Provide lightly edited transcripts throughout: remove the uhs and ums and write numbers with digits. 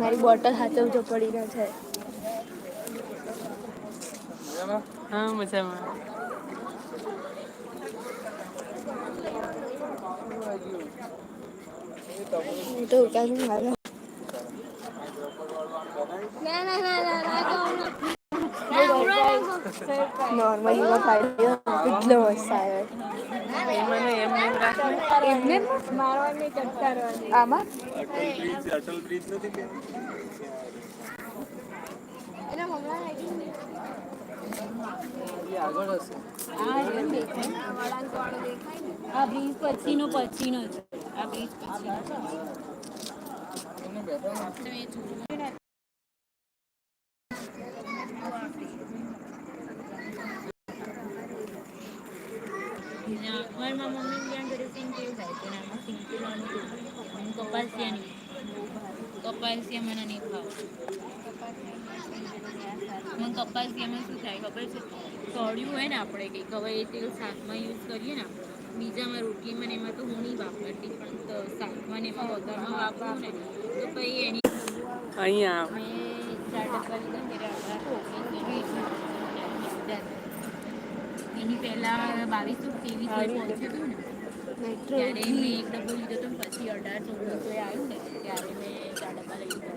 મારી બોટલ હાચવજો પડી ના જાય. હા મજામાં. હું તો ઉતારી મારે ના ના ના ના નોર્મલી કેટલો મસ્ત આવ્યો. એમાંને એમને એમ રાખને. એમને મારવાની ચડતા રહેવાની આમાં અટલ બ્રિજ નથી કે એના હમણાં એ આગળ હશે. આ બ્રિજ પછી નો છે આ બ્રિજ પછી કપાસિયા મને નહીં ભાવ. મને કપાસિયામાં શું થાય ખબર છે તળિયું હોય ને આપણે કંઈક હવે એ તેલ શાકમાં યુઝ કરીએ ને આપણે બીજામાં રોટલીમાં ને એમાં તો હું નહીં વાપરતી પણ શાકમાં ને એમાં વઘારમાં વાપરું ને તો પછી એની અહીંયા એની પહેલા 2223 પહોંચ્યું હતું ને ત્યારે મેં એક ડબ્બો લીધો હતો પછી 18-19 આવ્યું ને ત્યારે મેં 4 ડબ્બા લઈ લીધા.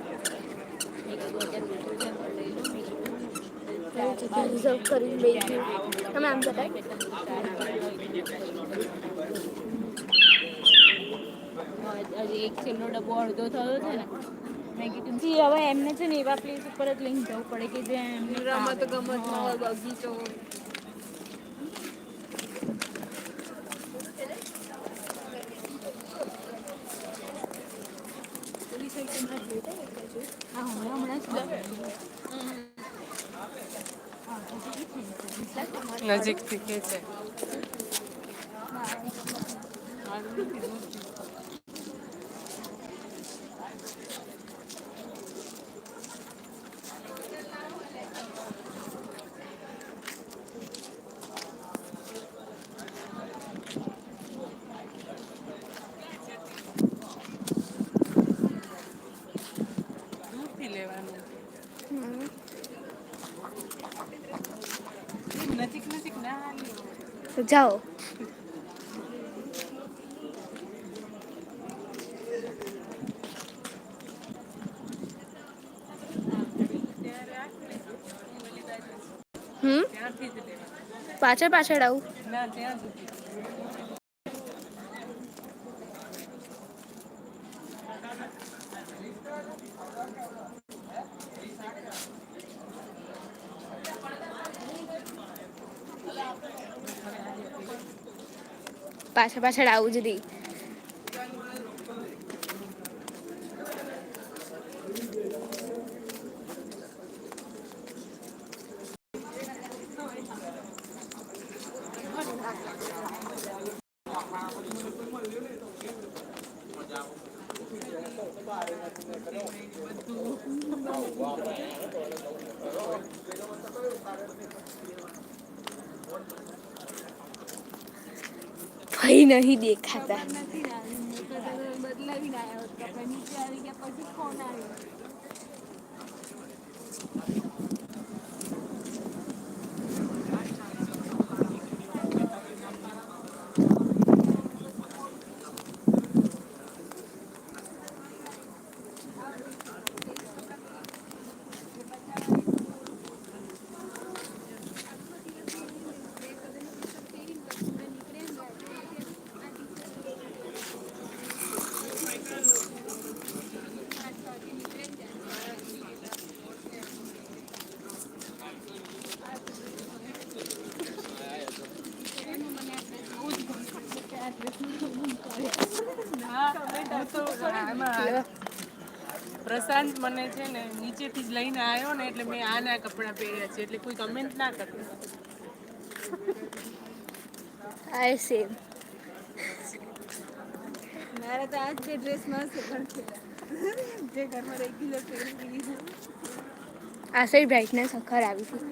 એક છેલ્લો ડબ્બો અડધો થયો છે ને મેં કીધું હવે એમને છે ને એવા પ્લેસ ઉપર જ લઈને જવું પડે કે જ્યાં એમને રમત ગમતમાં હોય બગીચો નજીકથી કે છે. દૂરથી લેવાનું. નજીક નજીક ના જાઓ. ત્યાંથી જ લેવાનું. પાછળ પાછળ આવું. ના ત્યાં સુધી. પાછળ પાછળ આવું જ દી. ભાઈ નહીં દેખાતા. બદલાવી આવ્યો નીચે આવી ગયા પછી ફોન આવ્યો. પ્રશાંત મને છે ને નીચેથી જ લઈને આવ્યો ને એટલે મેં આના કપડાં પહેર્યા છે એટલે કોઈ કમેન્ટ ના કરતું. આઈ સેમ. મારે તો આજ છે ડ્રેસ મસ્ત છે જે ઘરમાં રેગ્યુલર પહેરી છે. આ સાઈડ બ્રાઇટનેસ ખર આવી હતી.